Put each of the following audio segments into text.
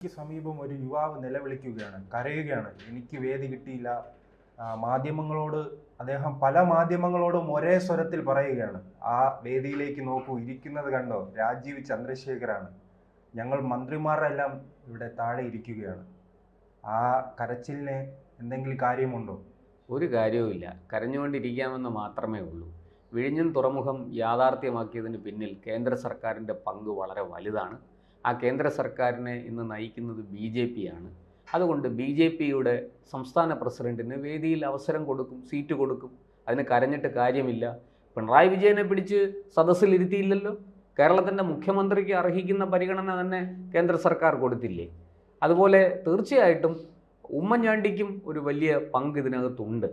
സമീപം ഒരു യുവാവ് നിലവിളിക്കുകയാണ്, കരയുകയാണ്. എനിക്ക് വേദി കിട്ടിയില്ല. മാധ്യമങ്ങളോട് അദ്ദേഹം പല മാധ്യമങ്ങളോടും ഒരേ സ്വരത്തിൽ പറയുകയാണ്, ആ വേദിയിലേക്ക് നോക്കൂ, ഇരിക്കുന്നത് കണ്ടോ, രാജീവ് ചന്ദ്രശേഖറാണ്. ഞങ്ങൾ മന്ത്രിമാരെല്ലാം ഇവിടെ താഴെ ഇരിക്കുകയാണ്. ആ കരച്ചിലിന് എന്തെങ്കിലും കാര്യമുണ്ടോ? ഒരു കാര്യവുമില്ല. കരഞ്ഞുകൊണ്ടിരിക്കാമെന്ന് മാത്രമേ ഉള്ളൂ. വിഴിഞ്ഞം തുറമുഖം യാഥാർത്ഥ്യമാക്കിയതിന് പിന്നിൽ കേന്ദ്ര സർക്കാരിൻ്റെ പങ്ക് വളരെ വലുതാണ്. ആ കേന്ദ്ര സർക്കാരിനെ ഇന്ന് നയിക്കുന്നത് BJP ആണ്. അതുകൊണ്ട് BJPയുടെ സംസ്ഥാന പ്രസിഡന്റിന് വേദിയിൽ അവസരം കൊടുക്കും, സീറ്റ് കൊടുക്കും. അതിന് കരഞ്ഞിട്ട് കാര്യമില്ല. പിണറായി വിജയനെ പിടിച്ച് സദസ്സിലിരുത്തിയില്ലല്ലോ. കേരളത്തിൻ്റെ മുഖ്യമന്ത്രിക്ക് അർഹിക്കുന്ന പരിഗണന തന്നെ കേന്ദ്ര സർക്കാർ കൊടുത്തില്ലേ? അതുപോലെ തീർച്ചയായിട്ടും ഉമ്മൻചാണ്ടിക്കും ഒരു വലിയ പങ്ക് ഇതിനകത്തുണ്ട്.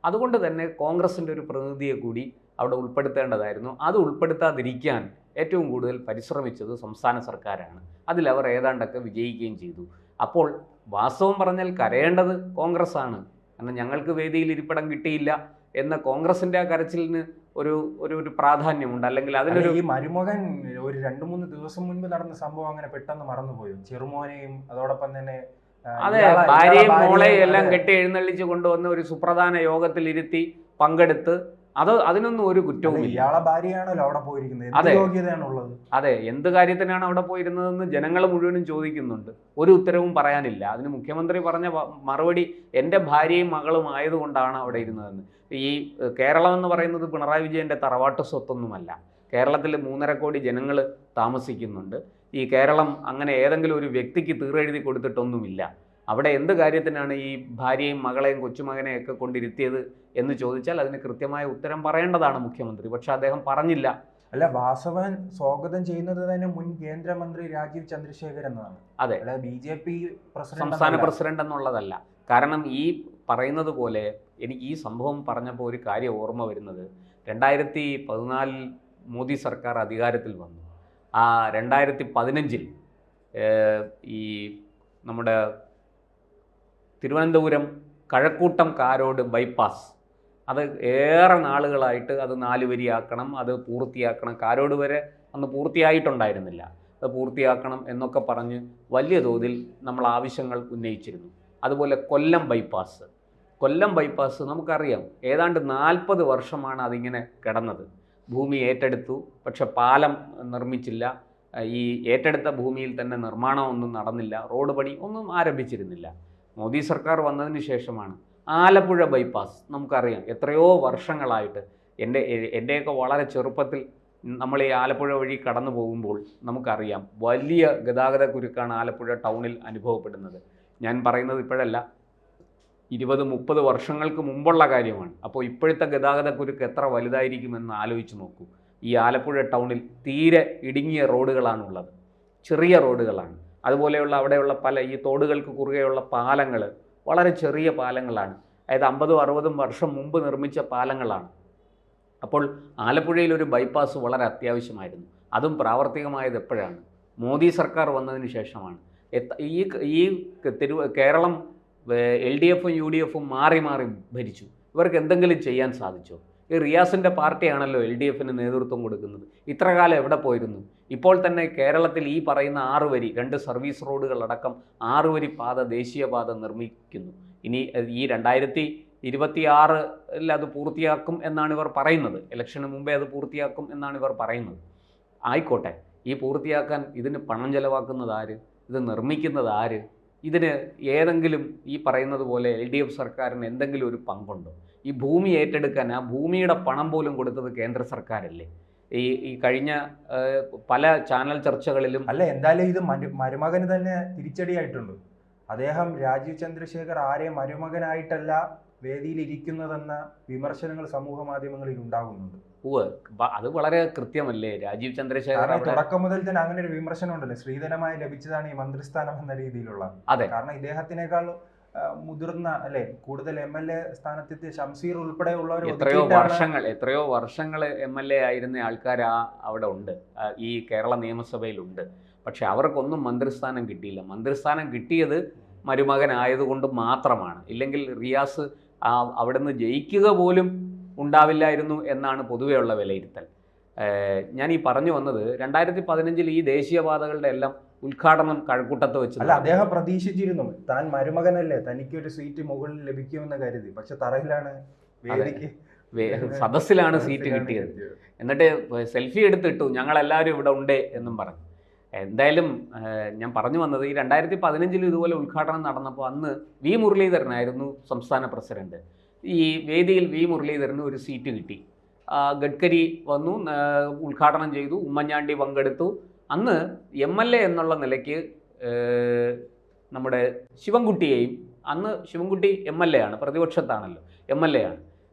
അതുകൊണ്ട് തന്നെ കോൺഗ്രസിൻ്റെ ഒരു പ്രതിനിധിയെ കൂടി അവിടെ ഉൾപ്പെടുത്തേണ്ടതായിരുന്നു. അത് ഉൾപ്പെടുത്താതിരിക്കാൻ ഏറ്റവും കൂടുതൽ പരിശ്രമിച്ചത് സംസ്ഥാന സർക്കാരാണ്. അതിലവർ ഏതാണ്ടൊക്കെ വിജയിക്കുകയും ചെയ്തു. അപ്പോൾ വാസ്തവം പറഞ്ഞാൽ കരയേണ്ടത് കോൺഗ്രസ് ആണ്. കാരണം ഞങ്ങൾക്ക് വേദിയിൽ ഇരിപ്പിടം കിട്ടിയില്ല എന്ന കോൺഗ്രസിൻ്റെ ആ കരച്ചിലിന് ഒരു ഒരു ഒരു പ്രാധാന്യമുണ്ട്. അല്ലെങ്കിൽ അതിനൊരു ഈ മരുമകൻ ഒരു 2-3 ദിവസം മുൻപ് നടന്ന സംഭവം അങ്ങനെ പെട്ടെന്ന് മറന്നുപോയോ? ചെറുമോനെയും അതോടൊപ്പം തന്നെ അതെ, ഭാര്യയും മോളെയും എല്ലാം കെട്ടി എഴുന്നള്ളിച്ച് കൊണ്ടുവന്ന് ഒരു സുപ്രധാന യോഗത്തിൽ ഇരുത്തി പങ്കെടുത്ത് അതിനൊന്നും ഒരു കുറ്റവും ഇയാളെ ഭാര്യയാണല്ലോ അവിടെ പോയിരിക്കുന്നത്. അതെ, എന്ത് കാര്യത്തിനാണ് അവിടെ പോയിരുന്നതെന്ന് ജനങ്ങൾ മുഴുവനും ചോദിക്കുന്നുണ്ട്. ഒരു ഉത്തരവും പറയാനില്ല. അതിന് മുഖ്യമന്ത്രി പറഞ്ഞ മറുപടി എൻ്റെ ഭാര്യയും മകളും ആയതുകൊണ്ടാണ് അവിടെ ഇരുന്നതെന്ന്. ഈ കേരളം എന്ന് പറയുന്നത് പിണറായി വിജയൻ്റെ തറവാട്ട് സ്വത്തൊന്നുമല്ല. കേരളത്തിൽ 3.5 കോടി ജനങ്ങൾ താമസിക്കുന്നുണ്ട്. ഈ കേരളം അങ്ങനെ ഏതെങ്കിലും ഒരു വ്യക്തിക്ക് തീറെഴുതി കൊടുത്തിട്ടൊന്നുമില്ല. അവിടെ എന്ത് കാര്യത്തിനാണ് ഈ ഭാര്യയും മകളെയും കൊച്ചുമകനെയൊക്കെ കൊണ്ടിരുത്തിയത് എന്ന് ചോദിച്ചാൽ അതിന് കൃത്യമായ ഉത്തരം പറയേണ്ടതാണ് മുഖ്യമന്ത്രി. പക്ഷെ അദ്ദേഹം പറഞ്ഞില്ല. അല്ല, വാസവൻ സ്വാഗതം ചെയ്യുന്നത് തന്നെ മുൻ കേന്ദ്രമന്ത്രി രാജീവ് ചന്ദ്രശേഖർ എന്നതാണ്. അതെ, BJP സംസ്ഥാന പ്രസിഡന്റ് എന്നുള്ളതല്ല. കാരണം ഈ പറയുന്നത് പോലെ എനിക്ക് ഈ സംഭവം പറഞ്ഞപ്പോൾ ഒരു കാര്യം ഓർമ്മ വരുന്നത്, 2014 മോദി സർക്കാർ അധികാരത്തിൽ വന്നു. ആ 2015 ഈ നമ്മുടെ തിരുവനന്തപുരം കഴക്കൂട്ടം കാരോട് ബൈപ്പാസ്, അത് ഏറെ നാളുകളായിട്ട് അത് 4 വരിയാക്കണം, അത് പൂർത്തിയാക്കണം. കാരോട് വരെ അന്ന് പൂർത്തിയായിട്ടുണ്ടായിരുന്നില്ല. അത് പൂർത്തിയാക്കണം എന്നൊക്കെ പറഞ്ഞ് വലിയ തോതിൽ നമ്മൾ ആവശ്യങ്ങൾ ഉന്നയിച്ചിരുന്നു. അതുപോലെ കൊല്ലം ബൈപ്പാസ് നമുക്കറിയാം, ഏതാണ്ട് 40 വർഷമാണ് അതിങ്ങനെ കിടന്നത്. ഭൂമി ഏറ്റെടുത്തു, പക്ഷെ പാലം നിർമ്മിച്ചില്ല. ഈ ഏറ്റെടുത്ത ഭൂമിയിൽ തന്നെ നിർമ്മാണമൊന്നും നടന്നില്ല. റോഡ് പണി ഒന്നും ആരംഭിച്ചിരുന്നില്ല. മോദി സർക്കാർ വന്നതിന് ശേഷമാണ് ആലപ്പുഴ ബൈപ്പാസ്. നമുക്കറിയാം എത്രയോ വർഷങ്ങളായിട്ട് എൻ്റെയൊക്കെ വളരെ ചെറുപ്പത്തിൽ നമ്മൾ ഈ ആലപ്പുഴ വഴി കടന്നു പോകുമ്പോൾ നമുക്കറിയാം വലിയ ഗതാഗത കുരുക്കാണ് ആലപ്പുഴ ടൗണിൽ അനുഭവപ്പെടുന്നത്. ഞാൻ പറയുന്നത് ഇപ്പോഴല്ല, 20-30 വർഷങ്ങൾക്ക് മുമ്പുള്ള കാര്യമാണ്. അപ്പോൾ ഇപ്പോഴത്തെ ഗതാഗത കുരുക്ക് എത്ര വലുതായിരിക്കുമെന്ന് ആലോചിച്ച് നോക്കൂ. ഈ ആലപ്പുഴ ടൗണിൽ തീരെ ഇടുങ്ങിയ റോഡുകളാണുള്ളത്, ചെറിയ റോഡുകളാണ്. അതുപോലെയുള്ള അവിടെയുള്ള പല ഈ തോടുകൾക്ക് കുറുകെയുള്ള പാലങ്ങൾ വളരെ ചെറിയ പാലങ്ങളാണ്. അതായത് 50-60 വർഷം മുമ്പ് നിർമ്മിച്ച പാലങ്ങളാണ്. അപ്പോൾ ആലപ്പുഴയിൽ ഒരു ബൈപ്പാസ് വളരെ അത്യാവശ്യമായിരുന്നു. അതും പ്രാവർത്തികമായത് എപ്പോഴാണ്? മോദി സർക്കാർ വന്നതിന് ശേഷമാണ്. ഈ കേരളം LDFും UDFും മാറി ഭരിച്ചു. ഇവർക്ക് എന്തെങ്കിലും ചെയ്യാൻ സാധിച്ചോ? ഈ റിയാസിൻ്റെ പാർട്ടിയാണല്ലോ LDFിന് നേതൃത്വം കൊടുക്കുന്നത്. ഇത്ര കാലം എവിടെ പോയിരുന്നു? ഇപ്പോൾ തന്നെ കേരളത്തിൽ ഈ പറയുന്ന 6 വരി 2 സർവീസ് റോഡുകളടക്കം 6 വരി പാത, ദേശീയപാത നിർമ്മിക്കുന്നു. ഇനി ഈ 2026 അത് പൂർത്തിയാക്കും എന്നാണ് ഇവർ പറയുന്നത്. ഇലക്ഷന് മുമ്പേ അത് പൂർത്തിയാക്കും എന്നാണ് ഇവർ പറയുന്നത്. ആയിക്കോട്ടെ, ഈ പൂർത്തിയാക്കാൻ ഇതിന് പണം ചെലവാക്കുന്നത് ആര്? ഇത് നിർമ്മിക്കുന്നത് ആര്? ഇതിന് ഏതെങ്കിലും ഈ പറയുന്നത് പോലെ LDF സർക്കാരിന് എന്തെങ്കിലും ഒരു പങ്കുണ്ടോ? ഈ ഭൂമി ഏറ്റെടുക്കാൻ ആ ഭൂമിയുടെ പണം പോലും കൊടുത്തത് കേന്ദ്ര സർക്കാരല്ലേ? ഈ കഴിഞ്ഞ പല ചാനൽ ചർച്ചകളിലും അല്ല, എന്തായാലും ഇത് മരുമകന് തന്നെ തിരിച്ചടിയായിട്ടുണ്ട്. അദ്ദേഹം രാജീവ് ചന്ദ്രശേഖർ ആരെയും മരുമകനായിട്ടല്ല വേദിയിൽ ഇരിക്കുന്നതെന്ന വിമർശനങ്ങൾ സമൂഹ മാധ്യമങ്ങളിൽ ഉണ്ടാകുന്നുണ്ട്. അത് വളരെ കൃത്യമല്ലേ? രാജീവ് ചന്ദ്രശേഖർ തുടക്കം മുതൽ തന്നെ അങ്ങനെ ഒരു വിമർശനം ഉണ്ടല്ലോ, സ്ത്രീധനമായി ലഭിച്ചതാണ് ഈ മന്ത്രിസ്ഥാനം എന്ന രീതിയിലുള്ള. അതെ, കാരണം ഇദ്ദേഹത്തിനേക്കാൾ മുതിർന്ന അല്ലെ, കൂടുതൽ MLA സ്ഥാനത്തെത്തിയ ഷംസീർ ഉൾപ്പെടെയുള്ളവർ എത്രയോ വർഷങ്ങൾ MLA ആയിരുന്ന ആൾക്കാർ അവിടെ ഉണ്ട്, ഈ കേരള നിയമസഭയിലുണ്ട്. പക്ഷെ അവർക്കൊന്നും മന്ത്രിസ്ഥാനം കിട്ടിയില്ല. മന്ത്രിസ്ഥാനം കിട്ടിയത് മരുമകനായതുകൊണ്ട് മാത്രമാണ്. ഇല്ലെങ്കിൽ റിയാസ് അവിടുന്ന് ജയിക്കുക പോലും ഉണ്ടാവില്ലായിരുന്നു എന്നാണ് പൊതുവെയുള്ള വിലയിരുത്തൽ. ഞാൻ ഈ പറഞ്ഞു വന്നത് 2015 ഈ ദേശീയപാതകളുടെ എല്ലാം ഉദ്ഘാടനം കഴക്കൂട്ടത്ത് വെച്ച് അല്ല, അദ്ദേഹം പ്രതീക്ഷിച്ചിരുന്നു താൻ മരുമകനല്ലേ, തനിക്കൊരു സീറ്റ് മുകളിൽ ലഭിക്കുമെന്ന് കരുതി. പക്ഷെ തറയിലാണ് വേദിക്ക് സദസ്സിലാണ് സീറ്റ് കിട്ടിയത്. എന്നിട്ട് സെൽഫി എടുത്തിട്ടു, ഞങ്ങളെല്ലാവരും ഇവിടെ ഉണ്ട് എന്നും പറഞ്ഞു. എന്തായാലും ഞാൻ പറഞ്ഞു വന്നത്, ഈ 2015 ഇതുപോലെ ഉദ്ഘാടനം നടന്നപ്പോൾ അന്ന് വി മുരളീധരനായിരുന്നു സംസ്ഥാന പ്രസിഡന്റ്. ഈ വേദിയിൽ വി മുരളീധരന് ഒരു സീറ്റ് കിട്ടി. ഗഡ്കരി വന്നു, ഉദ്ഘാടനം ചെയ്തു, ഉമ്മൻചാണ്ടി പങ്കെടുത്തു. അന്ന് MLA എന്നുള്ള നിലയ്ക്ക് നമ്മുടെ ശിവൻകുട്ടിയെയും, അന്ന് ശിവൻകുട്ടി MLA ആണ്, പ്രതിപക്ഷത്താണല്ലോ, MLA ആണ്,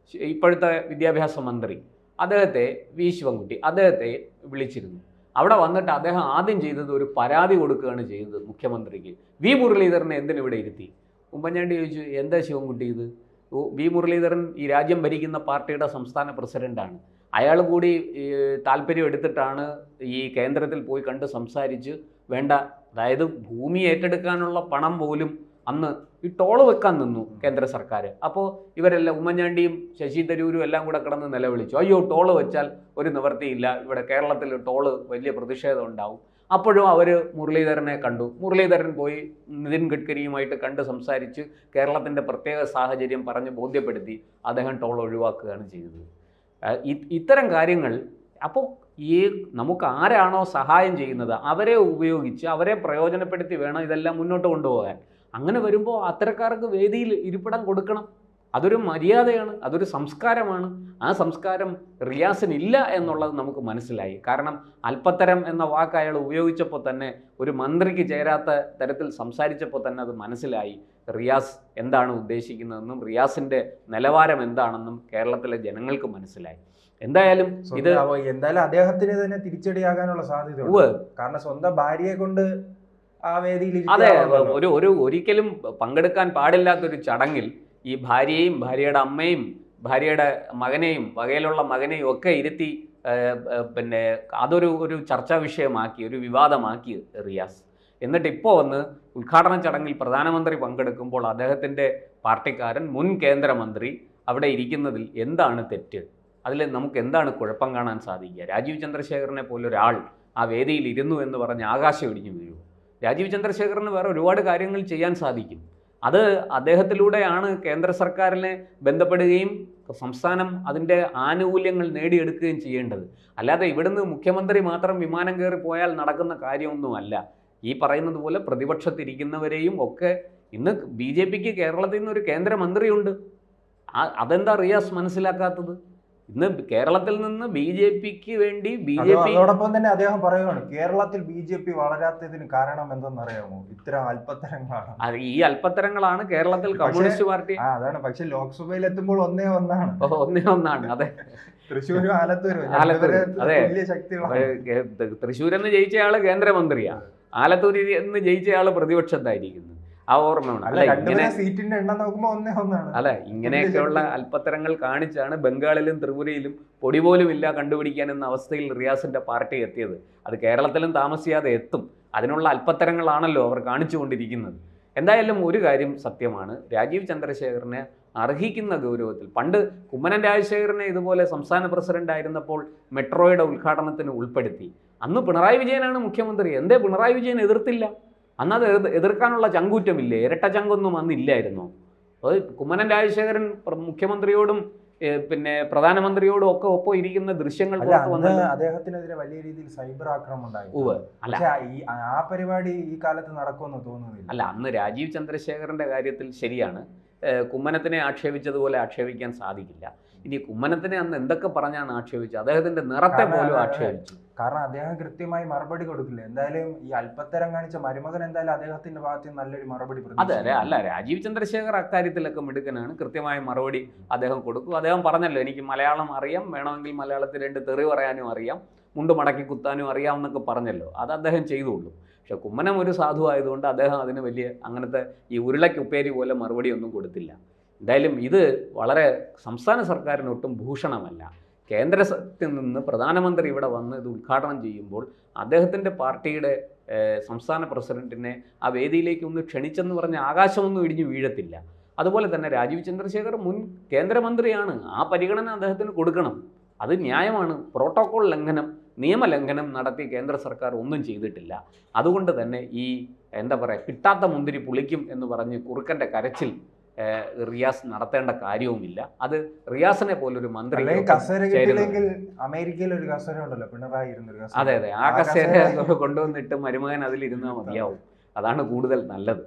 ഇപ്പോഴത്തെ വിദ്യാഭ്യാസ മന്ത്രി, അദ്ദേഹത്തെ വി ശിവൻകുട്ടി അദ്ദേഹത്തെ വിളിച്ചിരുന്നു. അവിടെ വന്നിട്ട് അദ്ദേഹം ആദ്യം ചെയ്തത് ഒരു പരാതി കൊടുക്കുകയാണ് ചെയ്തത് മുഖ്യമന്ത്രിക്ക്. വി മുരളീധരനെ എന്തിനിവിടെ ഇരുത്തി? ഉമ്മൻചാണ്ടി ചോദിച്ചു, എന്താ ശിവൻകുട്ടി ഇത്? വി മുരളീധരൻ ഈ രാജ്യം ഭരിക്കുന്ന പാർട്ടിയുടെ സംസ്ഥാന പ്രസിഡന്റാണ്. അയാൾ കൂടി താല്പര്യം എടുത്തിട്ടാണ് ഈ കേന്ദ്രത്തിൽ പോയി കണ്ട് സംസാരിച്ച് വേണ്ട, അതായത് ഭൂമി ഏറ്റെടുക്കാനുള്ള പണം പോലും അന്ന് ഈ ടോള് വെക്കാൻ നിന്നു കേന്ദ്ര സർക്കാർ. അപ്പോൾ ഇവരെല്ലാം, ഉമ്മൻചാണ്ടിയും ശശി തരൂരും എല്ലാം കൂടെ കിടന്ന് നിലവിളിച്ചു, അയ്യോ ടോള് വെച്ചാൽ ഒരു നിവൃത്തിയില്ല, ഇവിടെ കേരളത്തിൽ ടോള് വലിയ പ്രതിഷേധം ഉണ്ടാവും. അപ്പോഴും അവർ മുരളീധരനെ കണ്ടു. മുരളീധരൻ പോയി നിതിൻ ഗഡ്കരിയുമായിട്ട് കണ്ട് സംസാരിച്ച് കേരളത്തിൻ്റെ പ്രത്യേക സാഹചര്യം പറഞ്ഞ് ബോധ്യപ്പെടുത്തി അദ്ദേഹം ടോൾ ഒഴിവാക്കുകയാണ് ചെയ്തത്. ഇത്തരം കാര്യങ്ങൾ അപ്പോൾ ഈ നമുക്ക് ആരാണോ സഹായം ചെയ്യുന്നത് അവരെ ഉപയോഗിച്ച് അവരെ പ്രയോജനപ്പെടുത്തി വേണം ഇതെല്ലാം മുന്നോട്ട് കൊണ്ടുപോകാൻ. അങ്ങനെ വരുമ്പോൾ അത്തരക്കാർക്ക് വേദിയിൽ ഇരിപ്പിടം കൊടുക്കണം. അതൊരു മര്യാദയാണ്, അതൊരു സംസ്കാരമാണ്. ആ സംസ്കാരം റിയാസിനില്ല എന്നുള്ളത് നമുക്ക് മനസ്സിലായി. കാരണം അല്പത്തരം എന്ന വാക്ക് അയാൾ ഉപയോഗിച്ചപ്പോൾ തന്നെ, ഒരു മന്ത്രിക്ക് ചേരാത്ത തരത്തിൽ സംസാരിച്ചപ്പോൾ തന്നെ അത് മനസ്സിലായി റിയാസ് എന്താണ് ഉദ്ദേശിക്കുന്നതെന്നും റിയാസിൻ്റെ നിലവാരം എന്താണെന്നും കേരളത്തിലെ ജനങ്ങൾക്ക് മനസ്സിലായി. എന്തായാലും ഇത് അദ്ദേഹത്തിന് തന്നെ തിരിച്ചടിയാകാനുള്ള സാധ്യത, കാരണം സ്വന്തം ഭാര്യയെ കൊണ്ട് ആ വേദിയിൽ, അതെ, ഒരിക്കലും പങ്കെടുക്കാൻ പാടില്ലാത്തൊരു ചടങ്ങിൽ ഈ ഭാര്യയെയും ഭാര്യയുടെ അമ്മയും ഭാര്യയുടെ മകനെയും വകയിലുള്ള മകനെയും ഒക്കെ ഇരുത്തി പിന്നെ അതൊരു ചർച്ചാ വിഷയമാക്കി, ഒരു വിവാദമാക്കി റിയാസ്. എന്നിട്ട് ഇപ്പോൾ വന്ന് ഉദ്ഘാടന ചടങ്ങിൽ പ്രധാനമന്ത്രി പങ്കെടുക്കുമ്പോൾ അദ്ദേഹത്തിൻ്റെ പാർട്ടിക്കാരൻ മുൻ കേന്ദ്രമന്ത്രി അവിടെ ഇരിക്കുന്നതിൽ എന്താണ് തെറ്റ്? അതിൽ നമുക്ക് എന്താണ് കുഴപ്പം കാണാൻ സാധിക്കുക? രാജീവ് ചന്ദ്രശേഖരനെ പോലൊരാൾ ആ വേദിയിൽ ഇരുന്നു എന്ന് പറഞ്ഞ് ആകാശം ഇടിഞ്ഞു വീഴും. രാജീവ് ചന്ദ്രശേഖരന് വേറെ ഒരുപാട് കാര്യങ്ങൾ ചെയ്യാൻ സാധിക്കും. അത് അദ്ദേഹത്തിലൂടെയാണ് കേന്ദ്ര സർക്കാരിനെ ബന്ധപ്പെടുകയും സംസ്ഥാനം അതിൻ്റെ ആനുകൂല്യങ്ങൾ നേടിയെടുക്കുകയും ചെയ്യേണ്ടത്. അല്ലാതെ ഇവിടുന്ന് മുഖ്യമന്ത്രി മാത്രം വിമാനം കയറി പോയാൽ നടക്കുന്ന കാര്യമൊന്നുമല്ല. ഈ പറയുന്നത് പോലെ പ്രതിപക്ഷത്തിരിക്കുന്നവരെയും ഒക്കെ ഇന്ന് BJPക്ക് കേരളത്തിൽ നിന്നൊരു കേന്ദ്രമന്ത്രിയുണ്ട്. അതെന്താ റിയാസ് മനസ്സിലാക്കാത്തത്? ഇന്ന് കേരളത്തിൽ നിന്ന് BJPക്ക് വേണ്ടി അതോടൊപ്പം തന്നെ അദ്ദേഹം പറയുകയാണ്, കേരളത്തിൽ BJP വളരാത്തതിന് കാരണം എന്തെന്നറിയാമോ? ഇത്തരം അല്പത്തരങ്ങളാണ്. ഈ അല്പത്തരങ്ങളാണ് കേരളത്തിൽ കമ്മ്യൂണിസ്റ്റ് പാർട്ടി. അതാണ്. പക്ഷെ ലോക്സഭയിൽ എത്തുമ്പോൾ ഒന്നേ ഒന്നാണ്. അതെ, തൃശ്ശൂരും ആലത്തൂരും അതെ. തൃശ്ശൂരിൽ നിന്ന് ജയിച്ചയാള് കേന്ദ്രമന്ത്രിയാണ്, ആലത്തൂരിൽ നിന്ന് ജയിച്ചയാള് പ്രതിപക്ഷത്തായിരിക്കുന്നു. ആ ഓർമ്മയാണ്. സീറ്റിന്റെ എണ്ണം നോക്കുമ്പോൾ ഒന്നാണ്. അല്ല, ഇങ്ങനെയൊക്കെയുള്ള അല്പത്തരങ്ങൾ കാണിച്ചാണ് ബംഗാളിലും ത്രിപുരയിലും പൊടി പോലും ഇല്ല കണ്ടുപിടിക്കാൻ എന്ന അവസ്ഥയിൽ റിയാസിന്റെ പാർട്ടി എത്തിയത്. അത് കേരളത്തിലും താമസിയാതെ എത്തും. അതിനുള്ള അല്പത്തരങ്ങളാണല്ലോ അവർ കാണിച്ചുകൊണ്ടിരിക്കുന്നത്. എന്തായാലും ഒരു കാര്യം സത്യമാണ്, രാജീവ് ചന്ദ്രശേഖരനെ അർഹിക്കുന്ന ഗൗരവത്തിൽ, പണ്ട് കുമ്മനം രാജശേഖരനെ ഇതുപോലെ സംസ്ഥാന പ്രസിഡന്റ് ആയിരുന്നപ്പോൾ മെട്രോയുടെ ഉദ്ഘാടനത്തിന് ഉൾപ്പെടുത്തി. അന്ന് പിണറായി വിജയനാണ് മുഖ്യമന്ത്രി. എന്തേ പിണറായി വിജയൻ എതിർത്തില്ല? അന്നത് എതിർക്കാനുള്ള ചങ്കൂറ്റമില്ലേ? ഇരട്ട ചങ്കൊന്നും അന്നില്ലായിരുന്നു. കുമ്മനം രാജശേഖരൻ മുഖ്യമന്ത്രിയോടും പിന്നെ പ്രധാനമന്ത്രിയോടും ഒക്കെ ഒപ്പം ഇരിക്കുന്ന ദൃശ്യങ്ങൾ അദ്ദേഹത്തിനെതിരെ വലിയ രീതിയിൽ സൈബർ ആക്രമണം ഉണ്ടായി. ആ പരിപാടി ഈ കാലത്ത് നടക്കുമെന്ന് തോന്നുന്നില്ല. അല്ല, അന്ന് രാജീവ് ചന്ദ്രശേഖരന്റെ കാര്യത്തിൽ ശരിയാണ്, കുമ്മനത്തിനെ ആക്ഷേപിച്ചതുപോലെ ആക്ഷേപിക്കാൻ സാധിക്കില്ല. ഇനി കുമ്മനത്തിനെ അന്ന് എന്തൊക്കെ പറഞ്ഞാണ് ആക്ഷേപിച്ചത്? അദ്ദേഹത്തിന്റെ നിറത്തെ പോലും ആക്ഷേപിച്ചു. കാരണം അദ്ദേഹം കൃത്യമായി മറുപടി കൊടുക്കില്ല. എന്തായാലും ഈ അല്പത്തരം കാണിച്ച മരുമകൻ എന്തായാലും അദ്ദേഹത്തിന്റെ ഭാഗത്ത് നല്ലൊരു മറുപടി. അതെ, അല്ല, രാജീവ് ചന്ദ്രശേഖർ അക്കാര്യത്തിലൊക്കെ മിടുക്കനാണ്, കൃത്യമായ മറുപടി അദ്ദേഹം കൊടുക്കും. അദ്ദേഹം പറഞ്ഞല്ലോ, എനിക്ക് മലയാളം അറിയാം, വേണമെങ്കിൽ മലയാളത്തിൽ 2 തെറി പറയാനും അറിയാം, മുണ്ട് മടക്കി കുത്താനും അറിയാമെന്നൊക്കെ പറഞ്ഞല്ലോ. അത് അദ്ദേഹം ചെയ്തുള്ളൂ. പക്ഷെ കുമ്മനം ഒരു സാധു ആയതുകൊണ്ട് അദ്ദേഹം അതിന് വലിയ അങ്ങനത്തെ ഈ ഉരുളക്കുപ്പേരി പോലെ മറുപടി ഒന്നും കൊടുത്തില്ല. എന്തായാലും ഇത് വളരെ സംസ്ഥാന സർക്കാരിന് ഒട്ടും ഭൂഷണമല്ല. കേന്ദ്രത്തിൽ നിന്ന് പ്രധാനമന്ത്രി ഇവിടെ വന്ന് ഇത് ഉദ്ഘാടനം ചെയ്യുമ്പോൾ അദ്ദേഹത്തിൻ്റെ പാർട്ടിയുടെ സംസ്ഥാന പ്രസിഡന്റിനെ ആ വേദിയിലേക്ക് ഒന്ന് ക്ഷണിച്ചെന്ന് പറഞ്ഞ് ആകാശമൊന്നും ഇടിഞ്ഞു വീഴത്തില്ല. അതുപോലെ തന്നെ രാജീവ് ചന്ദ്രശേഖർ മുൻ കേന്ദ്രമന്ത്രിയാണ്, ആ പരിഗണന അദ്ദേഹത്തിന് കൊടുക്കണം. അത് ന്യായമാണ്. പ്രോട്ടോകോൾ ലംഘനം നിയമലംഘനം നടത്തി കേന്ദ്ര സർക്കാർ ഒന്നും ചെയ്തിട്ടില്ല. അതുകൊണ്ട് തന്നെ ഈ എന്താ പറയുക, കിട്ടാത്ത മുന്തിരി പുളിക്കും എന്ന് പറഞ്ഞ് കുറുക്കൻ്റെ കരച്ചിൽ റിയാസ് നടത്തേണ്ട കാര്യവുമില്ല. അത് റിയാസിനെ പോലൊരു മന്ത്രി കസേര കിട്ടിയില്ലെങ്കിൽ അമേരിക്കയിൽ ഒരു കസേര ഉണ്ടല്ലോ, പിണറായി ഇരുന്നൊരു കസേര. അതെ, ആ കസേര കൊണ്ടുവന്നിട്ട് മരുമകൻ അതിലിരുന്നാൽ മതിയാവും. അതാണ് കൂടുതൽ നല്ലത്.